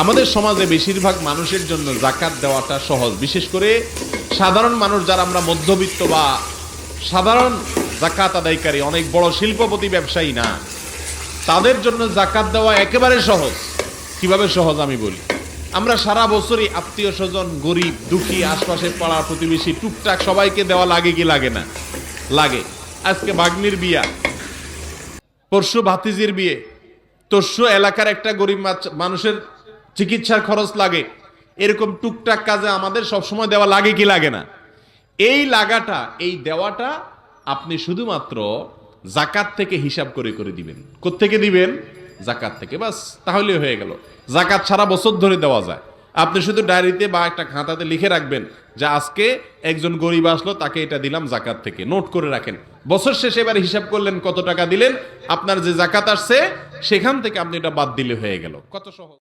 আমাদের সমাজে বেশিরভাগ মানুষের জন্য যাকাত দেওয়াটা সহজ, বিশেষ করে সাধারণ মানুষ যারা আমরা মধ্যবিত্ত বা সাধারণ যাকাত আদায়কারী, অনেক বড় শিল্পপতি ব্যবসায়ী না, তাদের জন্য যাকাত দেওয়া একেবারে সহজ। কিভাবে সহজ আমি বলি। আমরা সারা বছরই আত্মীয় স্বজন, গরিব দুঃখী, আশপাশের পাড়া প্রতিবেশী টুকটাক সবাইকে দেওয়া লাগে কি লাগে না? লাগে। আজকে ভাগ্নির বিয়া, পরশু ভাতিজির বিয়ে, তরশু এলাকার একটা গরিব মানুষের চিকিৎসার খরচ লাগে। এরকম টুকটাক কাজে আমাদের সবসময় দেওয়া লাগে কি লাগে না? এই লাগাটা, এই দেওয়াটা আপনি শুধুমাত্র যাকাত থেকে হিসাব করে করে দিবেন। কোত্থেকে দিবেন? যাকাত থেকে। বাস, তাহলে হয়ে গেল। যাকাত সারা বছর ধরে দেওয়া যায়। আপনি শুধু ডায়েরিতে বা একটা খাতাতে লিখে রাখবেন যে আজকে একজন গরিব আসলো, তাকে এটা দিলাম যাকাত থেকে, নোট করে রাখেন। বছর শেষে এবার হিসাব করলেন কত টাকা দিলেন, আপনার যে যাকাত আসছে সেখান থেকে আপনি এটা বাদ দিলে হয়ে গেল। কত সহজ।